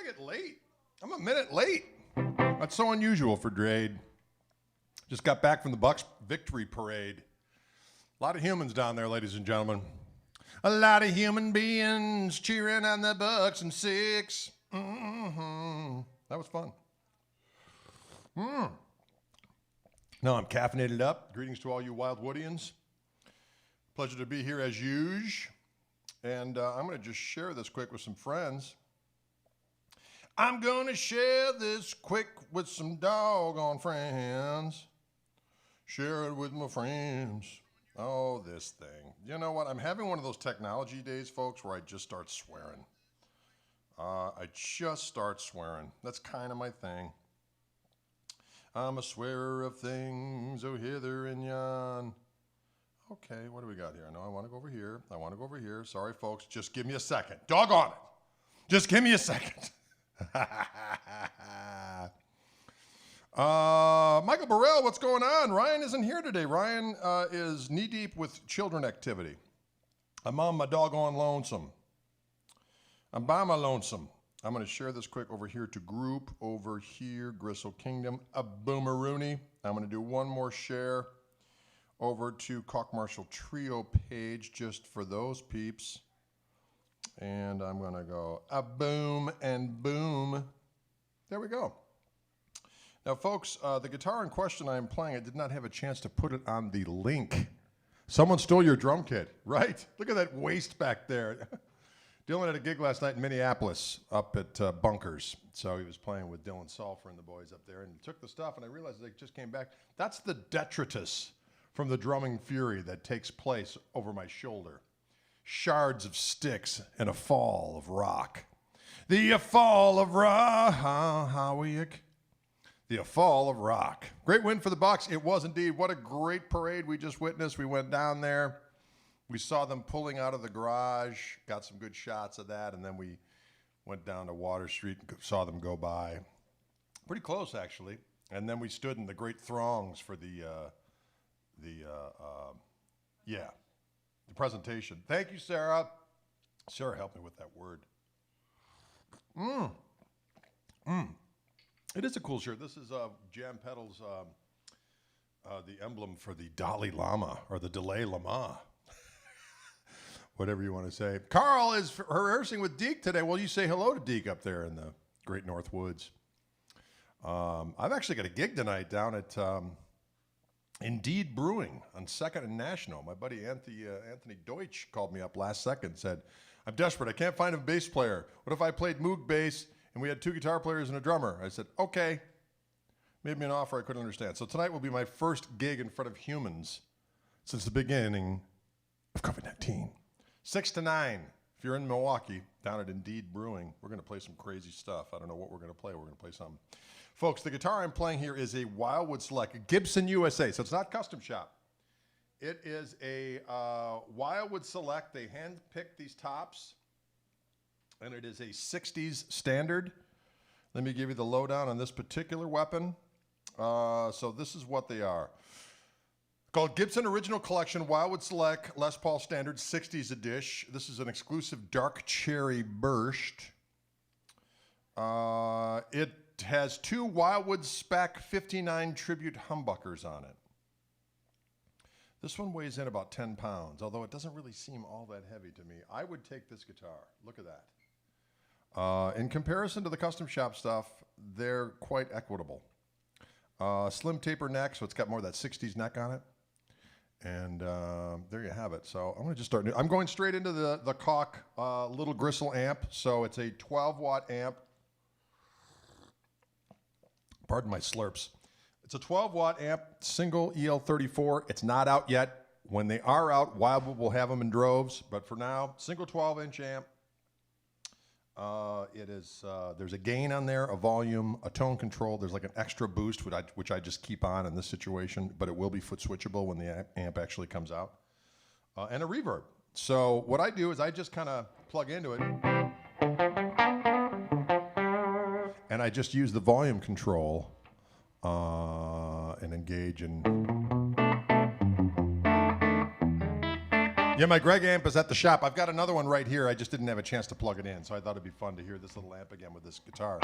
I get late? I'm a minute late. That's so unusual for Drade. Just got back from the Bucks victory parade. A lot of humans down there, ladies and gentlemen. A lot of human beings cheering on the Bucks in 6. Mm-hmm. That was fun. Now I'm caffeinated up. Greetings to all you Wildwoodians. Pleasure to be here as usual. And I'm going to just share this quick with some friends. I'm going to share this quick with some doggone friends. Share it with my friends. Oh, this thing. You know what? I'm having one of those technology days, folks, where I just start swearing. I just start swearing. That's kind of my thing. I'm a swearer of things, oh, hither and yon. Okay, what do we got here? No, I want to go over here. I want to go over here. Sorry, folks. Just give me a second. Doggone it. Just give me a second. Michael Burrell, what's going on? Ryan isn't here today. Ryan is knee-deep with children activity. I'm on my doggone lonesome. I'm by my lonesome. I'm going to share this quick over here to group over here, Gristle Kingdom, a boomaroony. I'm going to do one more share over to Koch Marshall Trio page just for those peeps. And I'm going to go a boom and boom. There we go. Now, folks, the guitar in question I am playing, I did not have a chance to put it on the link. Someone stole your drum kit, right? Look at that waist back there. Dylan had a gig last night in Minneapolis up at Bunkers. So he was playing with Dylan Sulphur and the boys up there and took the stuff, and I realized they just came back. That's the detritus from the drumming fury that takes place over my shoulder. Shards of sticks and a fall of rock. The fall of rock, the fall of rock. Great win for the Bucks. It was indeed. What a great parade we just witnessed. We went down there. We saw them pulling out of the garage, got some good shots of that, and then we went down to Water Street and saw them go by. Pretty close, actually. And then we stood in the great throngs for the presentation. Thank you, Sarah. Sarah helped me with that word. It is a cool shirt. This is Jam Pedal's, the emblem for the Dalai Lama, or the Dalai Lama. Whatever you want to say. Carl is rehearsing with Deke today. Well, you say hello to Deke up there in the Great North Woods. I've actually got a gig tonight down at Indeed Brewing on 2nd and National. My buddy Anthony Deutsch called me up last second and said, I'm desperate. I can't find a bass player. What if I played Moog bass and we had 2 guitar players and a drummer? I said, okay. Made me an offer I couldn't understand. So tonight will be my first gig in front of humans since the beginning of COVID-19. 6 to 9. If you're in Milwaukee, down at Indeed Brewing, we're going to play some crazy stuff. I don't know what we're going to play. We're going to play something. Folks, the guitar I'm playing here is a Wildwood Select, Gibson USA, so it's not custom shop. It is a Wildwood Select. They hand-picked these tops, and it is a 60s standard. Let me give you the lowdown on this particular weapon. So this is what they are. Called Gibson Original Collection Wildwood Select Les Paul Standard 60s edition. This is an exclusive dark cherry burst. It has 2 Wildwood Spec 59 tribute humbuckers on it. This one weighs in about 10 pounds, although it doesn't really seem all that heavy to me. I would take this guitar. Look at that. In comparison to the custom shop stuff, they're quite equitable. Slim taper neck, so it's got more of that 60s neck on it. And there you have it. So I'm going to just start new. I'm going straight into the Koch little Gristle amp. So it's a 12-watt amp. Pardon my slurps. It's a 12-watt amp, single EL34. It's not out yet. When they are out, Wildwood will have them in droves. But for now, single 12-inch amp. There's a gain on there, a volume, a tone control. There's like an extra boost, which I just keep on in this situation, but it will be foot switchable when the amp actually comes out. And a reverb. So what I do is I just kind of plug into it. And I just use the volume control and engage in... Yeah, my Greg amp is at the shop. I've got another one right here. I just didn't have a chance to plug it in, so I thought it'd be fun to hear this little amp again with this guitar.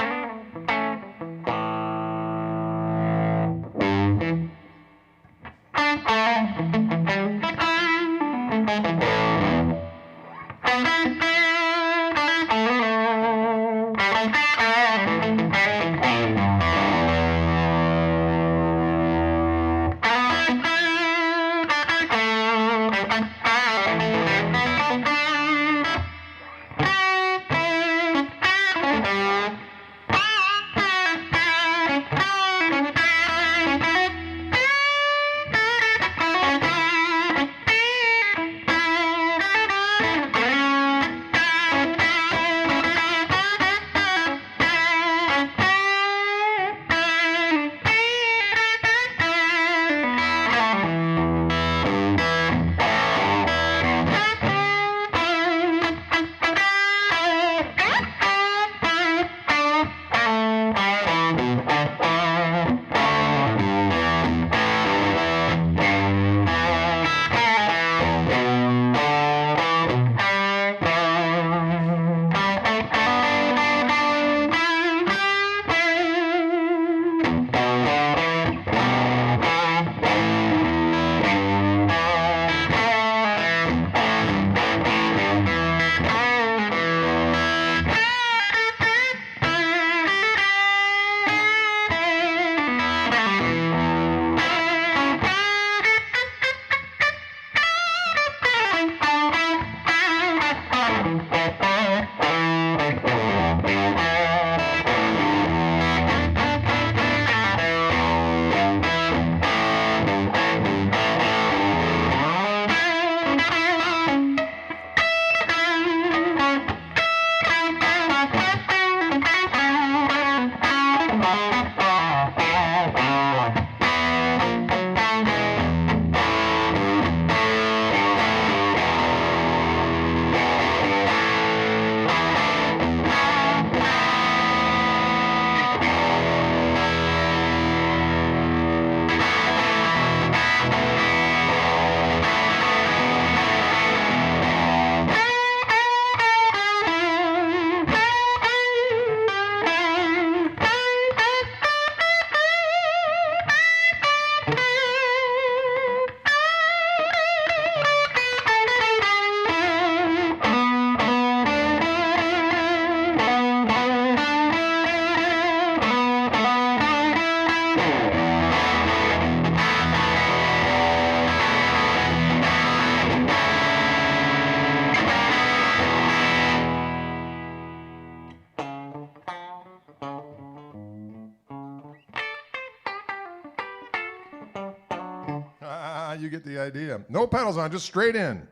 You get the idea. No pedals on, just straight in.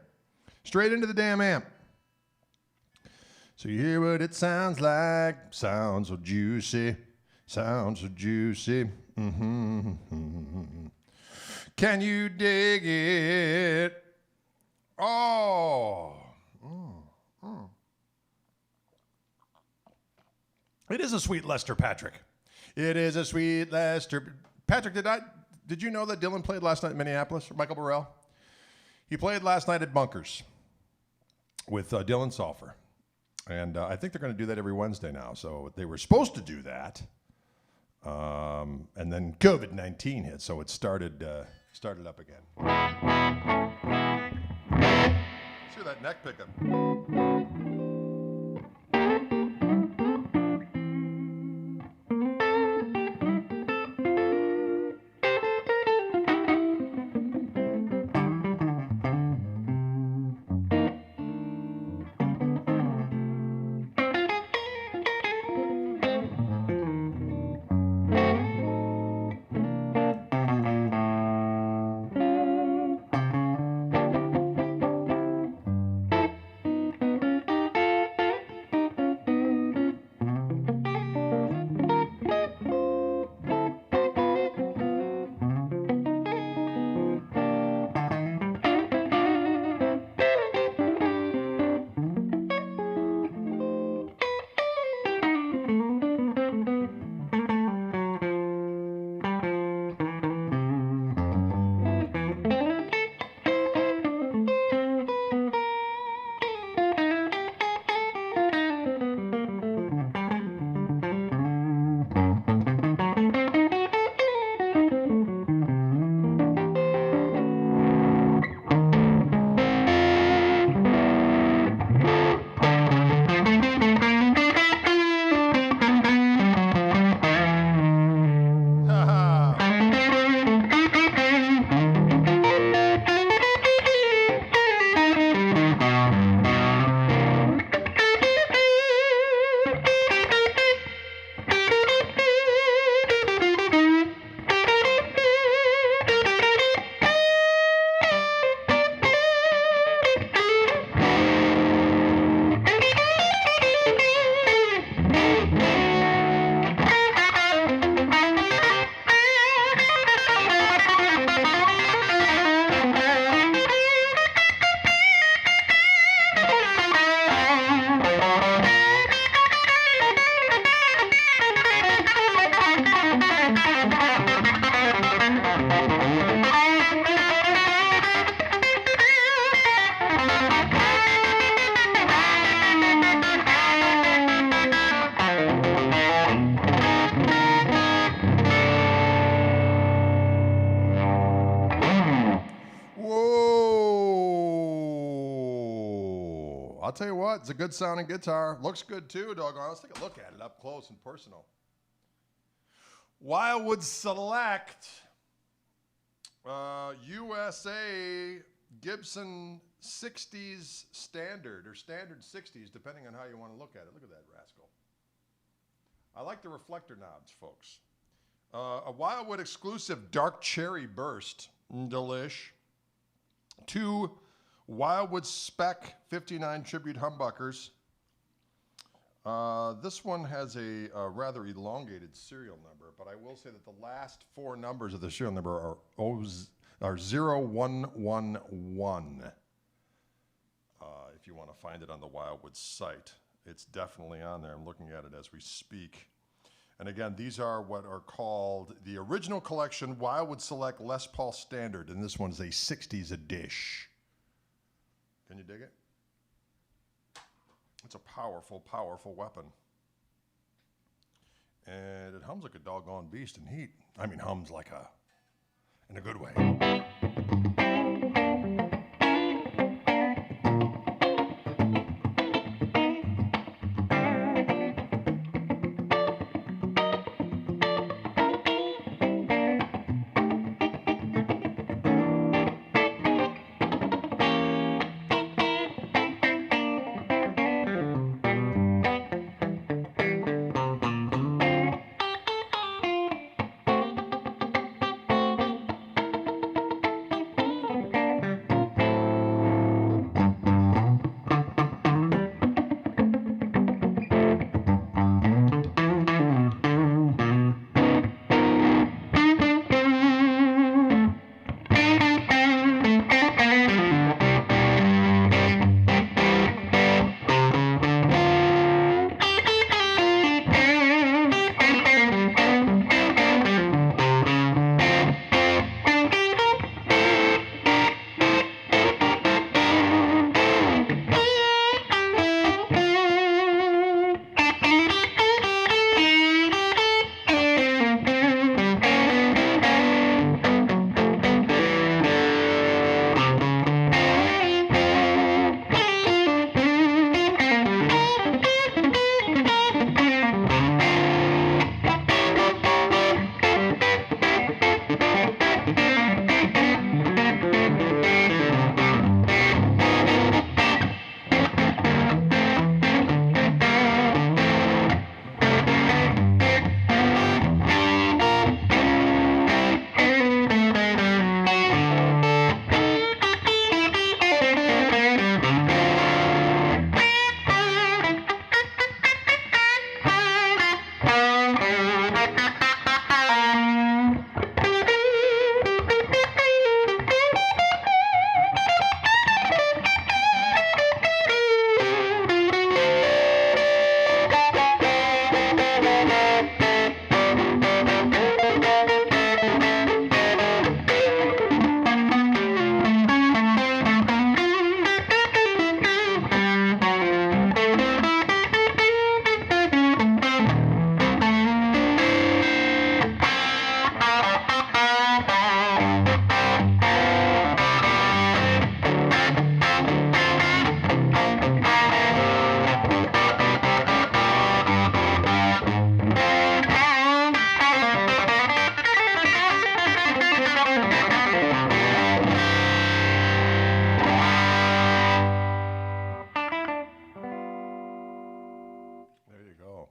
Straight into the damn amp. So you hear what it sounds like. Sounds so juicy. Sounds so juicy. Mm-hmm. Can you dig it? Oh. It is a sweet Lester Patrick. It is a sweet Lester. Patrick, did you know that Dylan played last night in Minneapolis, or Michael Burrell? He played last night at Bunkers with Dylan Sulphur. And I think they're going to do that every Wednesday now. So they were supposed to do that. And then COVID-19 hit, so it started up again. See that neck pickup. tell you what, it's a good sounding guitar. Looks good too, doggone. Let's take a look at it up close and personal. Wildwood Select, USA Gibson 60s Standard, or Standard 60s, depending on how you want to look at it. Look at that rascal. I like the reflector knobs, folks. A Wildwood exclusive dark cherry burst, delish. 2 Wildwood Spec 59 tribute humbuckers. This one has a rather elongated serial number, but I will say that the last 4 numbers of the serial number are 0111. If you want to find it on the Wildwood site, it's definitely on there. I'm looking at it as we speak. And again, these are what are called the original collection Wildwood Select Les Paul Standard, and this one is a 60s edition. Can you dig it? It's a powerful, powerful weapon. And it hums like a doggone beast in heat. I mean, hums like in a good way.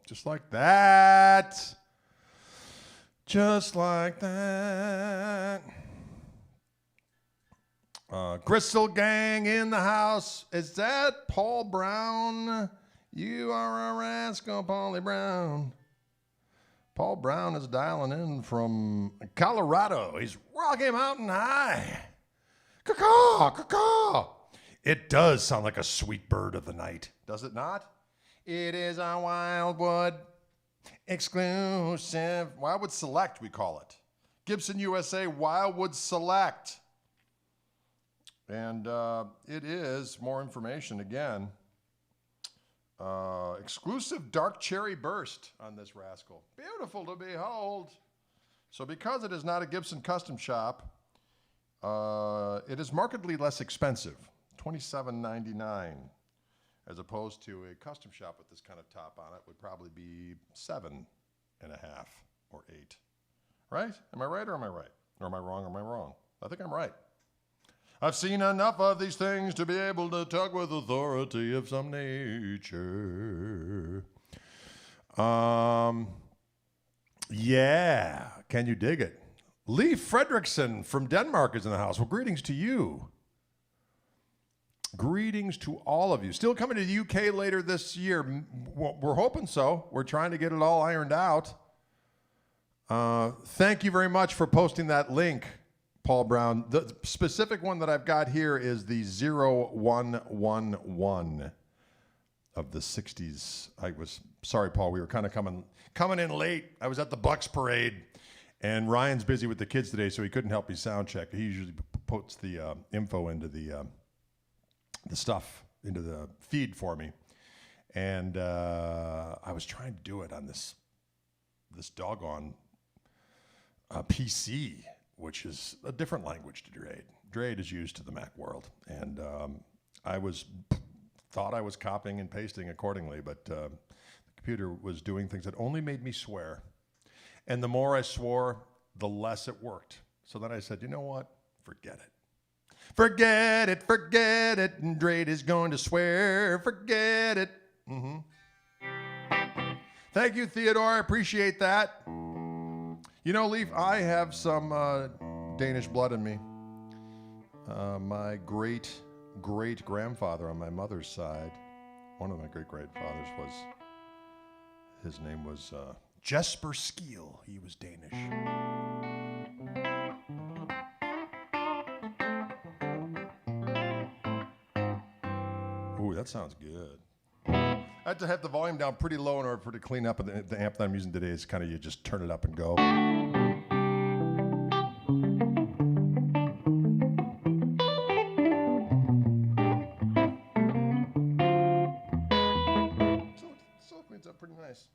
Just like that. Just like that. Gristle Gang in the house. Is that Paul Brown? You are a rascal, Paulie Brown. Paul Brown is dialing in from Colorado. He's Rocky Mountain High. Caw-caw, caw-caw. It does sound like a sweet bird of the night, does it not? It is a Wildwood exclusive. Wildwood Select, we call it. Gibson USA Wildwood Select. And it is, more information again, exclusive dark cherry burst on this rascal. Beautiful to behold. So because it is not a Gibson custom shop, it is markedly less expensive, $27.99. as opposed to a custom shop with this kind of top on it would probably be 7.5 or 8. Right? Am I right or am I right? Or am I wrong or am I wrong? I think I'm right. I've seen enough of these things to be able to talk with authority of some nature. Yeah. Can you dig it? Lee Fredrickson from Denmark is in the house. Well, greetings to you. Greetings to all of you. Still coming to the UK later this year. We're hoping so. We're trying to get it all ironed out. Thank you very much for posting that link, Paul Brown. The specific one that I've got here is the 0111 of the 60s. I was sorry, Paul. We were kind of coming in late. I was at the Bucks parade, and Ryan's busy with the kids today, so he couldn't help me sound check. He usually puts the info into the stuff into the feed for me, and I was trying to do it on this doggone PC, which is a different language to Drade. Drade is used to the Mac world, and I thought I was copying and pasting accordingly, but the computer was doing things that only made me swear, and the more I swore, the less it worked. So then I said, you know what? Forget it. Forget it, and Drade is going to swear. Forget it. Mm-hmm. Thank you, Theodore. I appreciate that. You know, Leaf, I have some Danish blood in me. My great-great-grandfather on my mother's side, one of my great-grandfathers his name was Jesper Skeel. He was Danish. Ooh, that sounds good. I had to have the volume down pretty low in order for it to clean up, and the amp that I'm using today is kind of, you just turn it up and go. So it cleans up pretty nice.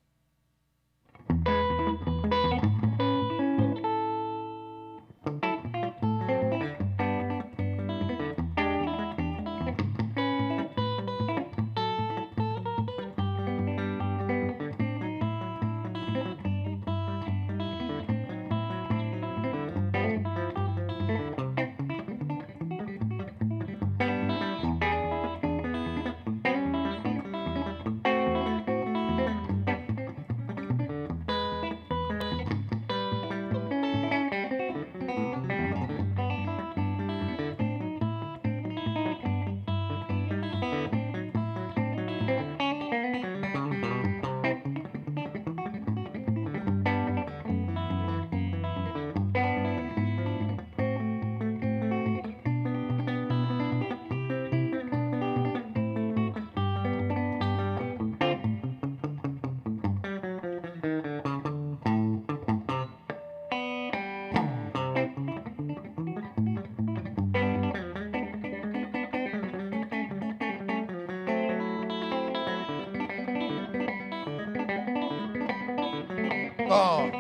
Oh.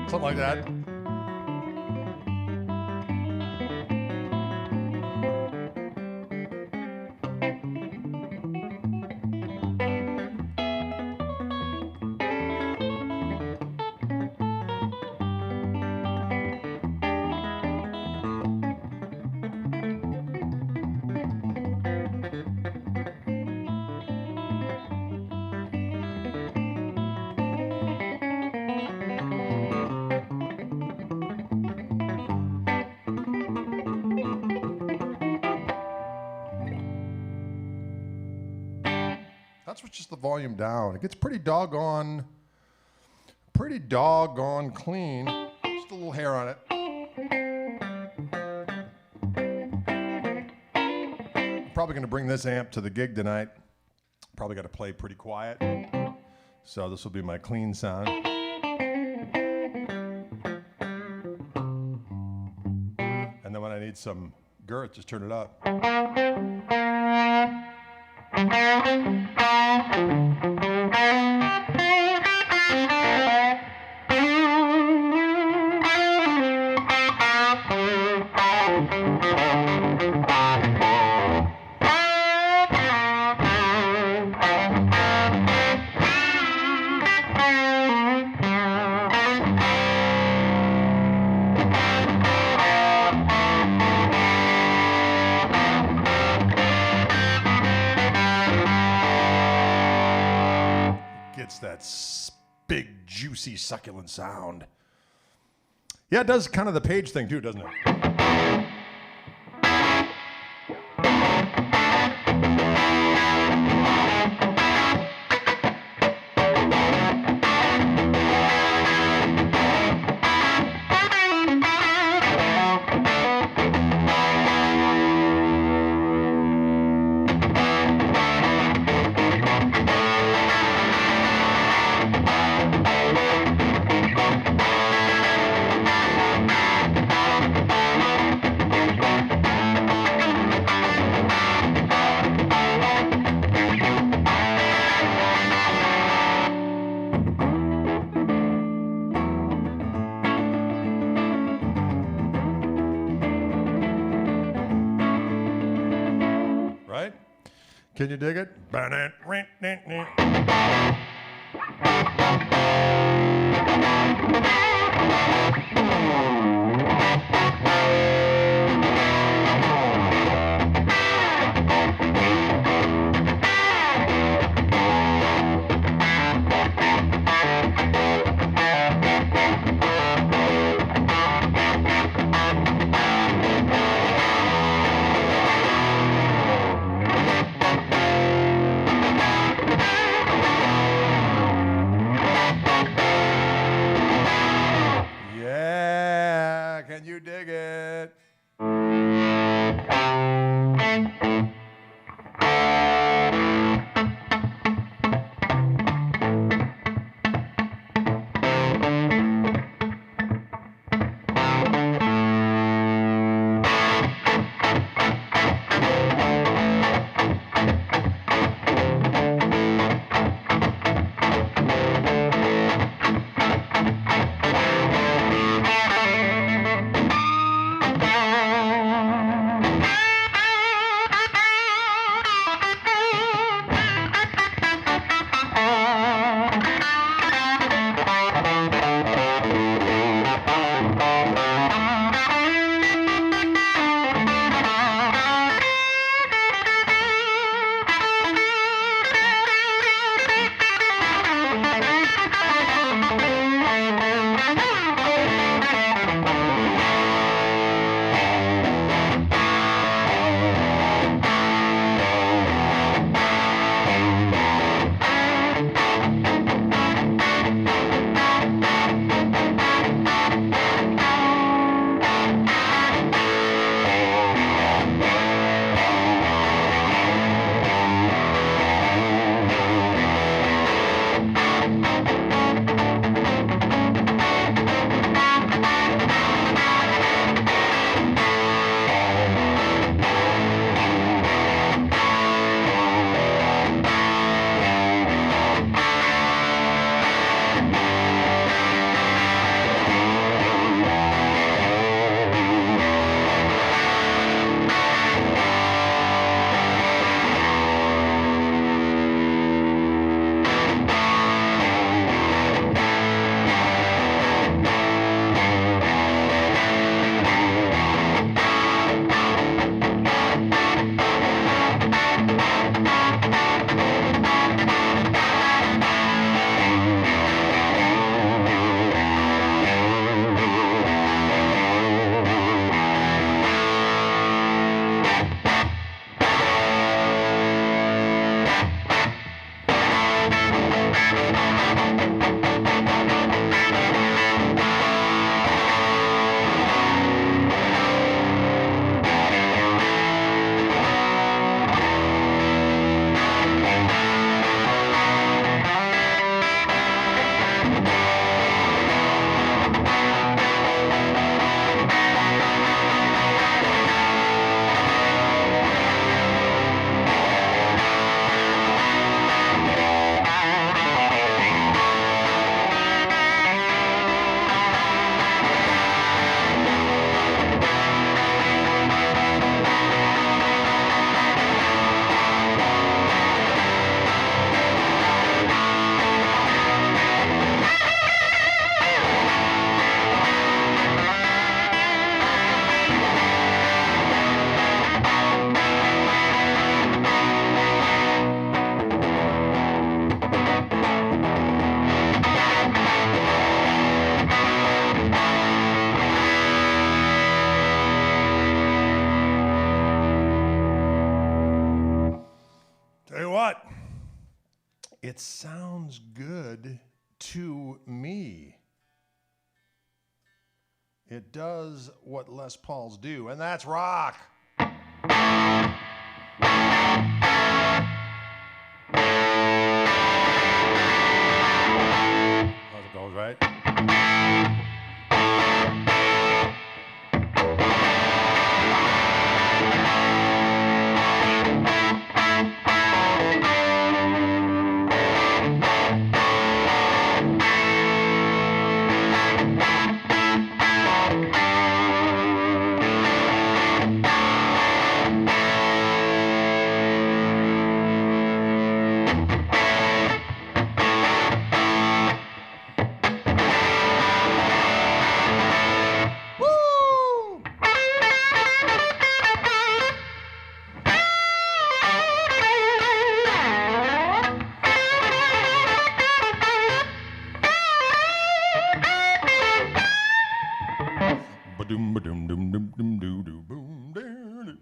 Something like that. That's what's just the volume down. It gets pretty doggone clean. Just a little hair on it. I'm probably going to bring this amp to the gig tonight. Probably got to play pretty quiet. So this will be my clean sound. And then when I need some girth, just turn it up. gets that big, juicy, succulent sound. Yeah, it does kind of the page thing too, doesn't it? Right? Can you dig it? Yeah, can you dig it? It sounds good to me. It does what Les Pauls do, and that's rock. How's it goes, right?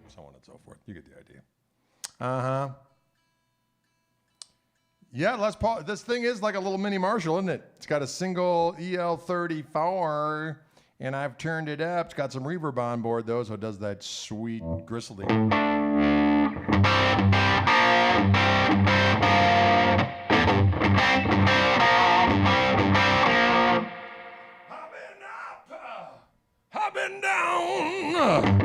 So on and so forth. You get the idea. Uh-huh. Yeah, Les Paul. This thing is like a little mini Marshall, isn't it? It's got a single EL34, and I've turned it up. It's got some reverb on board, though, so it does that sweet gristly. I've been down.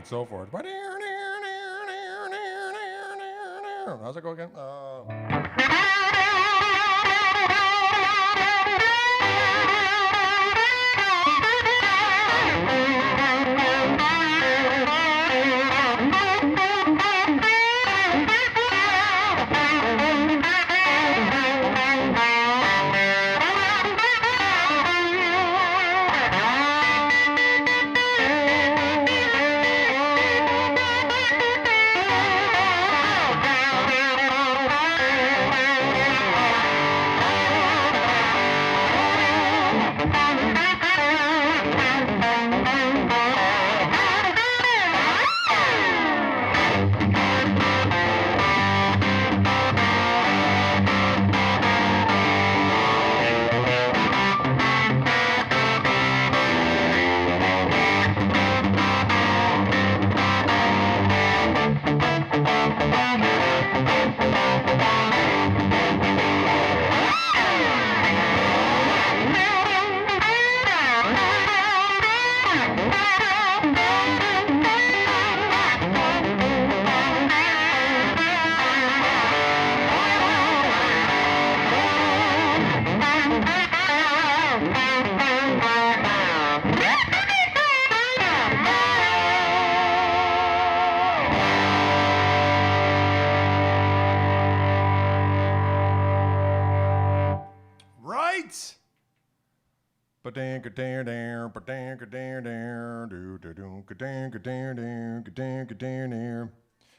So forth. How's it go again?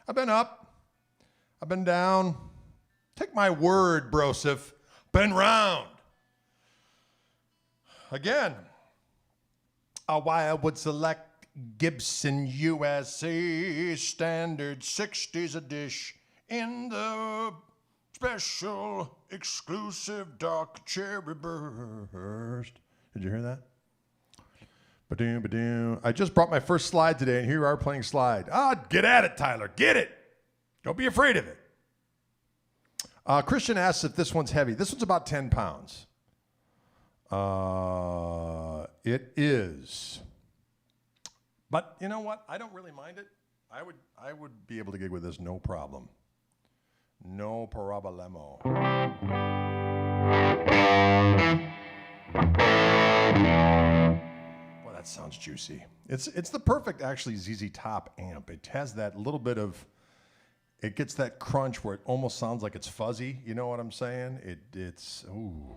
I've been up. I've been down. Take my word, Broseph. Been round. Again, a Wildwood Select Gibson USA Standard 60s a dish in the special exclusive dark cherry burst. Did you hear that? Ba-doom, ba-doom. I just brought my first slide today, and here we are playing slide. Get at it, Tyler. Get it. Don't be afraid of it. Christian asks if this one's heavy. This one's about 10 pounds. It is. But you know what? I don't really mind it. I would be able to gig with this no problem. No problemo. Boy, that sounds juicy. It's the perfect, actually, ZZ Top amp. It has that little bit of, it gets that crunch where it almost sounds like it's fuzzy. You know what I'm saying? It's, ooh.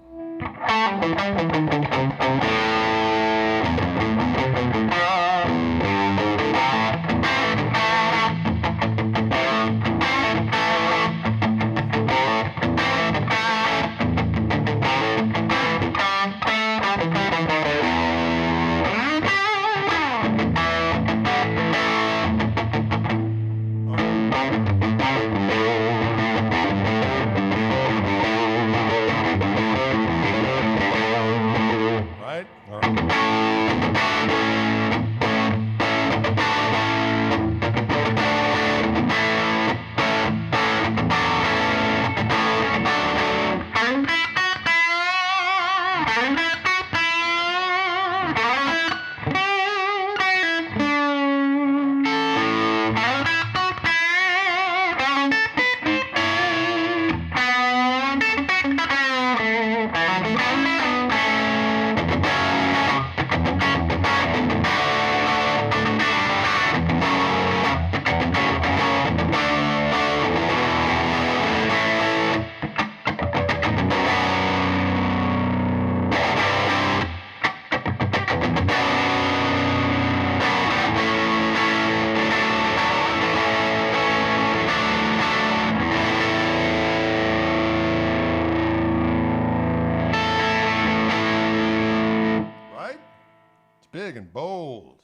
Big and bold.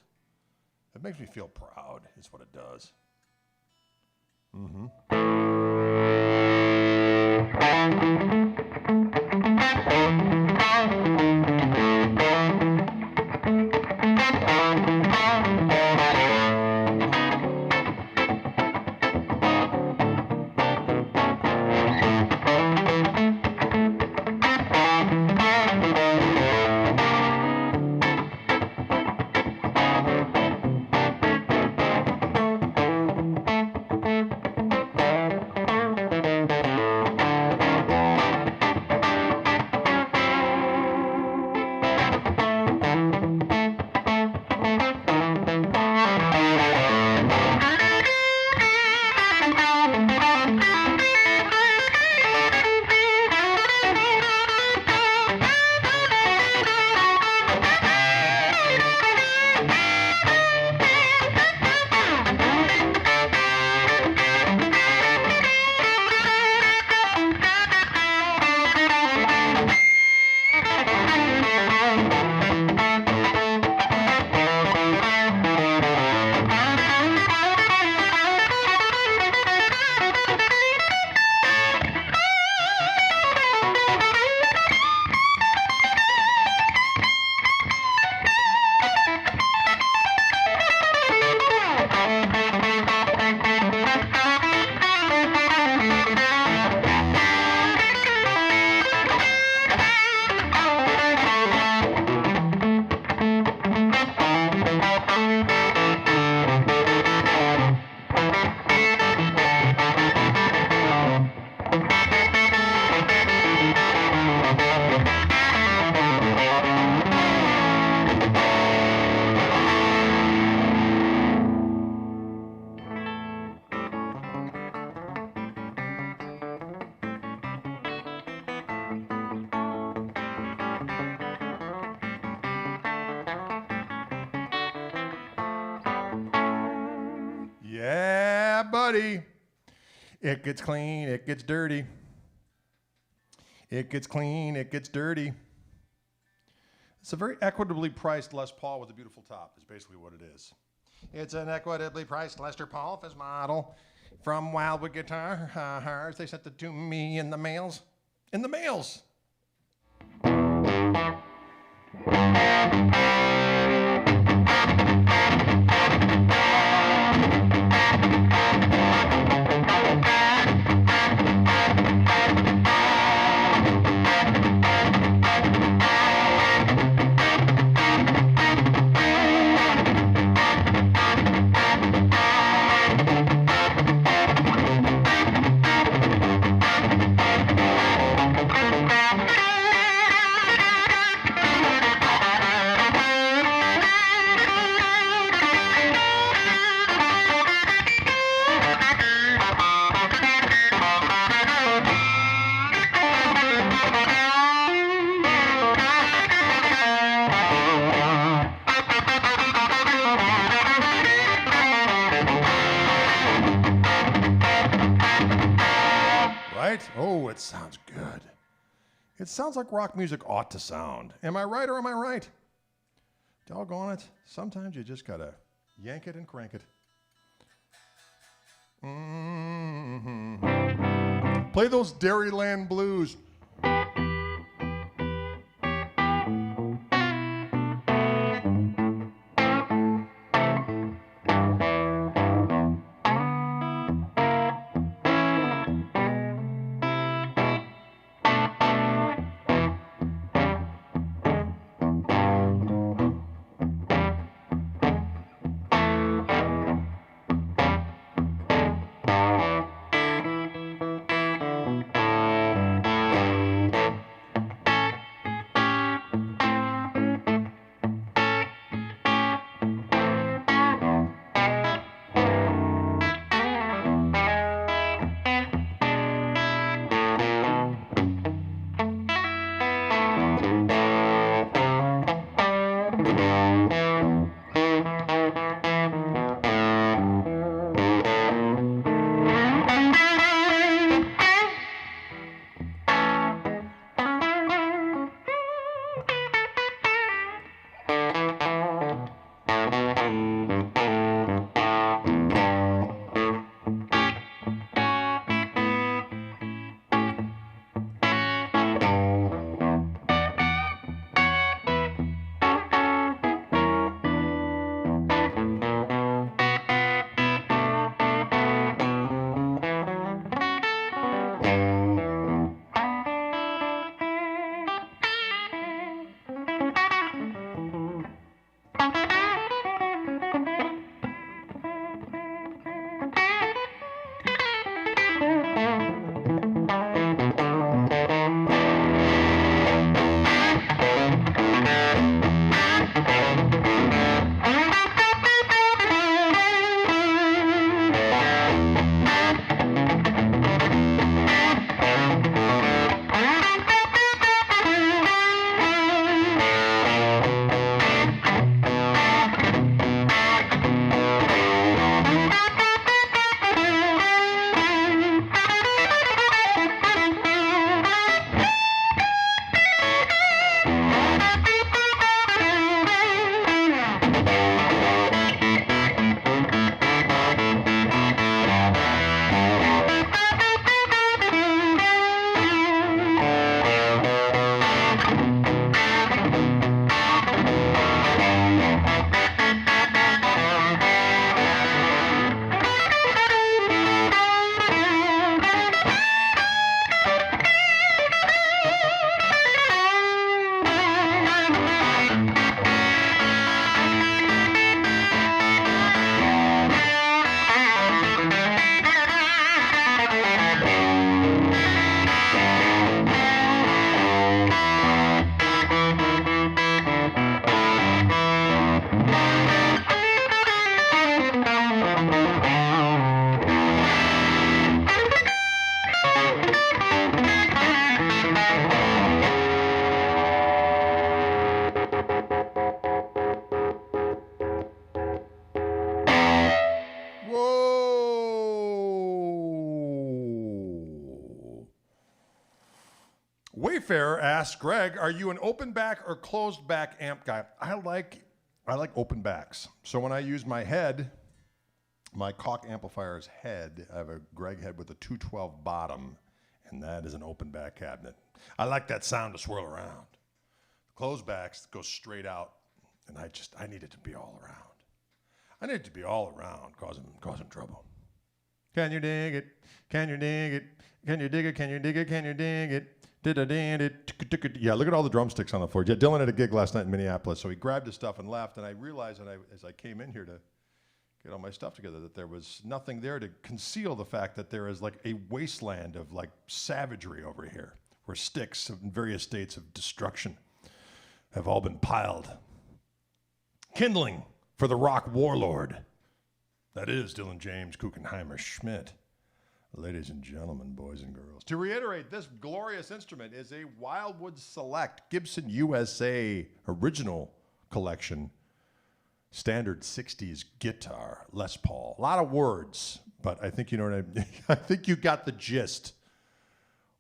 It makes me feel proud, is what it does. Yeah, buddy. It gets clean, it gets dirty. It gets clean, it gets dirty. It's a very equitably priced Les Paul with a beautiful top, is basically what it is. It's an equitably priced Lester Paul Fizz model from Wildwood Guitars. They sent it to me in the mails. In the mails. it sounds good. It sounds like rock music ought to sound. Am I right or am I right? Doggone it. Sometimes you just gotta yank it and crank it. Mm-hmm. Play those Dairyland blues. Wayfarer asks Greg, "Are you an open back or closed back amp guy?" I like open backs. So when I use my head, my Koch amplifier's head, I have a Greg head with a 212 bottom, and that is an open back cabinet. I like that sound to swirl around. Closed backs go straight out, and I need it to be all around. I need it to be all around, causing trouble. Can you dig it? Can you dig it? Can you dig it? Can you dig it? Can you dig it? Yeah, look at all the drumsticks on the floor. Yeah, Dylan had a gig last night in Minneapolis, so he grabbed his stuff and left, and I realized as I came in here to get all my stuff together that there was nothing there to conceal the fact that there is like a wasteland of like savagery over here, where sticks in various states of destruction have all been piled. Kindling for the rock warlord. That is Dylan James Kuchenheimer Schmidt. Ladies and gentlemen, boys and girls. To reiterate, this glorious instrument is a Wildwood Select Gibson USA original collection, standard 60s guitar, Les Paul. A lot of words, but I think you know what I mean. I think you got the gist.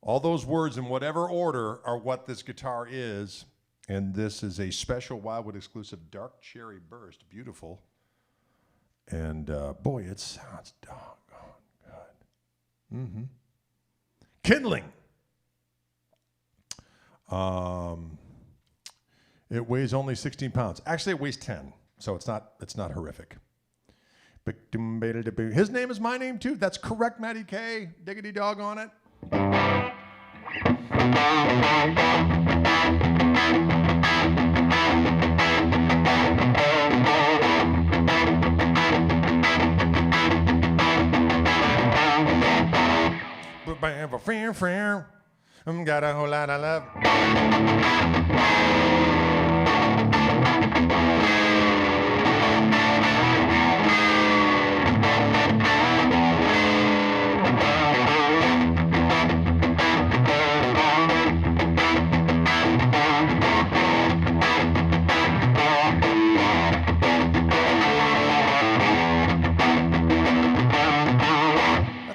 All those words in whatever order are what this guitar is. And this is a special Wildwood exclusive dark cherry burst. Beautiful. And boy, it sounds doggone good. Mm-hmm. Kindling. It weighs only 16 pounds. Actually, it weighs 10, so it's not horrific. His name is my name too. That's correct, Matty K. Diggity dog on it. Got a whole lot of love.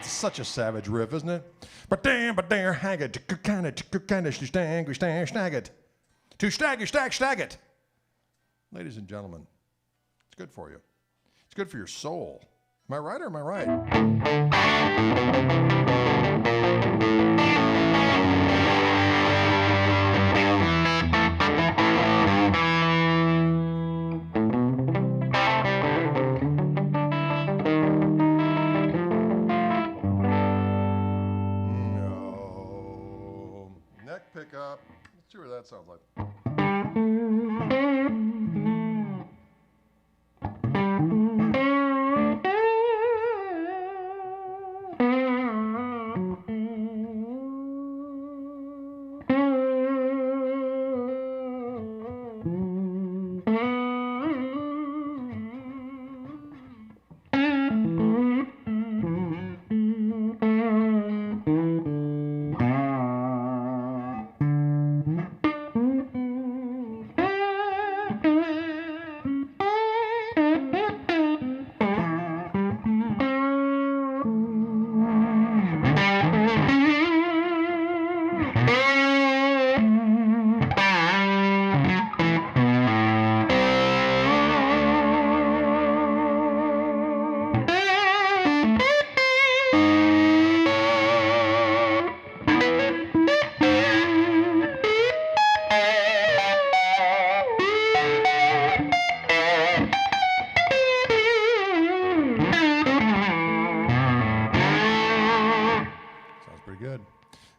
Such a savage riff, isn't it? But damn, hang it, kind of, stag it, to stag it. Ladies and gentlemen, it's good for you. It's good for your soul. Am I right or am I right? Pickup. Let's see what that sounds like.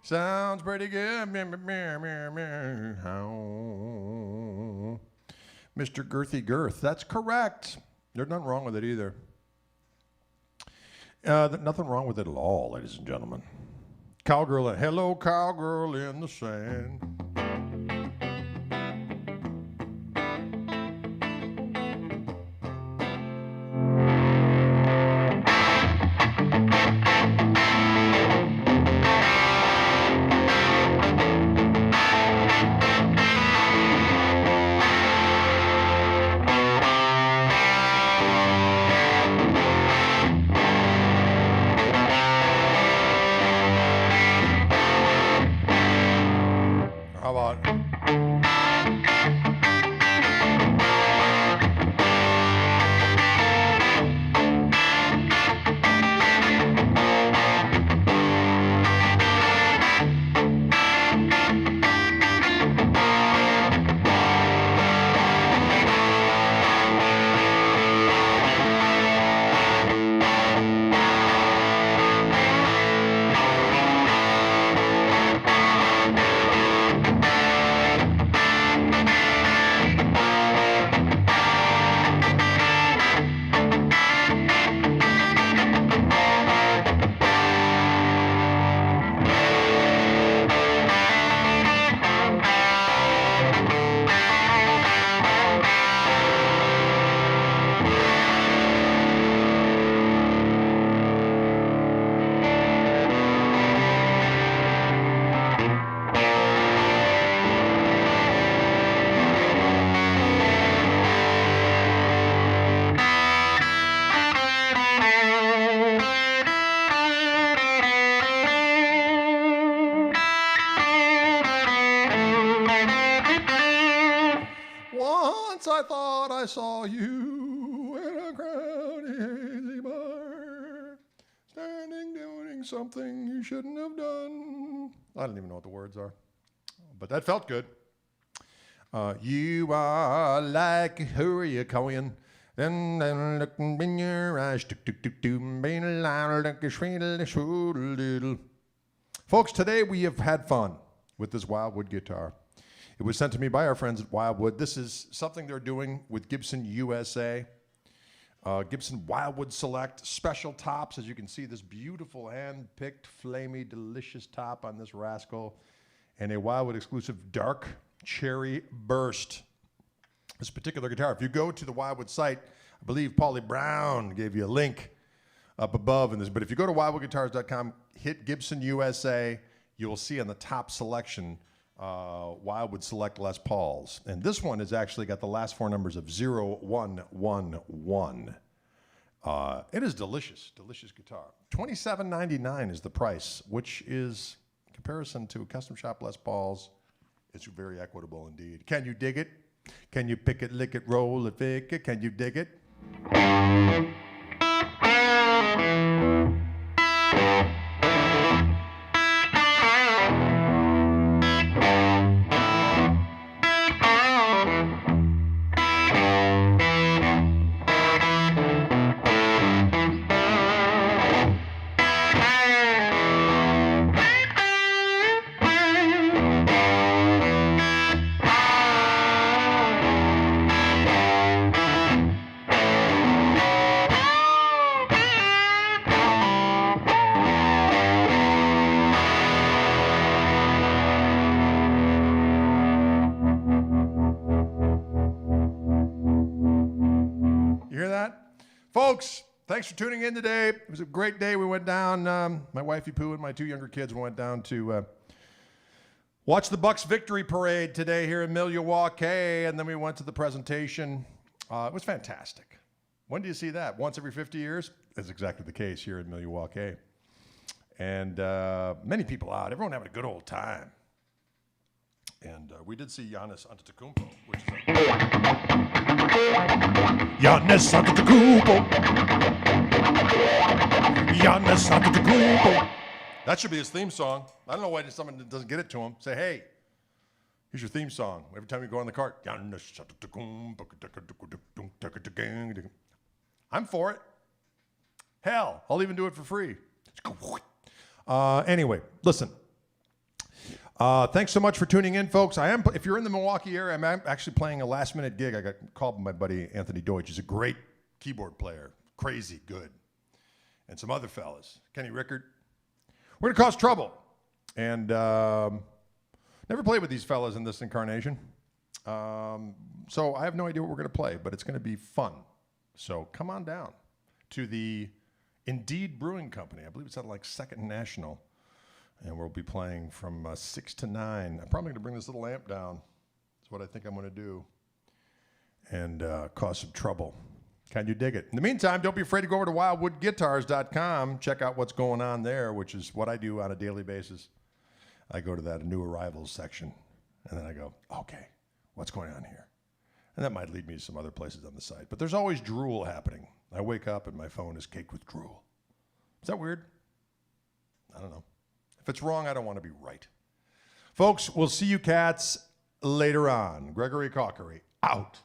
Sounds pretty good. Mr. Girthy Girth. That's correct. There's nothing wrong with it either. Nothing wrong with it at all, ladies and gentlemen. Cowgirl. Hello, cowgirl in the sand. thought I saw you in a crowded hazy bar, standing doing something you shouldn't have done. I don't even know what the words are, but that felt good. You are like a hurricane, and looking in your eyes, being loud like a shrill. Folks, today we have had fun with this Wildwood guitar. It was sent to me by our friends at Wildwood. This is something they're doing with Gibson USA. Gibson Wildwood Select special tops. As you can see, this beautiful hand-picked, flamey, delicious top on this rascal, and a Wildwood exclusive dark cherry burst. This particular guitar, if you go to the Wildwood site, I believe Paulie Brown gave you a link up above in this, but if you go to wildwoodguitars.com, hit Gibson USA, you will see on the top selection Wildwood Select Les Pauls. And this one has actually got the last four numbers of 0111. It is delicious guitar. $27.99 is the price, which is, in comparison to custom shop Les Pauls, it's very equitable indeed. Can you dig it? Can you pick it, lick it, roll it, pick it? Can you dig it? Folks, thanks for tuning in today. It was a great day. We went down, my wifey Pooh and my two younger kids went down to watch the Bucks victory parade today here in Milwaukee, and then we went to the presentation. It was fantastic. When do you see that? Once every 50 years? That's exactly the case here in Milwaukee. And many people out. Everyone having a good old time. And we did see Giannis Antetokounmpo, which is Giannis Antetokounmpo. Giannis Antetokounmpo. That should be his theme song. I don't know why someone doesn't get it to him. Say, hey, here's your theme song. Every time you go on the cart. Giannis Antetokounmpo. I'm for it. Hell, I'll even do it for free. Anyway, listen. Thanks so much for tuning in, folks. If you're in the Milwaukee area, I'm actually playing a last-minute gig. I got called by my buddy Anthony Deutsch. He's a great keyboard player, crazy good, and some other fellas. Kenny Rickard. We're gonna cause trouble, and never played with these fellas in this incarnation, so I have no idea what we're gonna play, but it's gonna be fun. So come on down to the Indeed Brewing Company. I believe it's at like Second National. And we'll be playing from 6 to 9. I'm probably going to bring this little amp down. That's what I think I'm going to do. And cause some trouble. Can you dig it? In the meantime, don't be afraid to go over to wildwoodguitars.com. Check out what's going on there, which is what I do on a daily basis. I go to that new arrivals section. And then I go, okay, what's going on here? And that might lead me to some other places on the site. But there's always drool happening. I wake up and my phone is caked with drool. Is that weird? I don't know. If it's wrong, I don't want to be right. Folks, we'll see you cats later on. Gregory Cockery, out.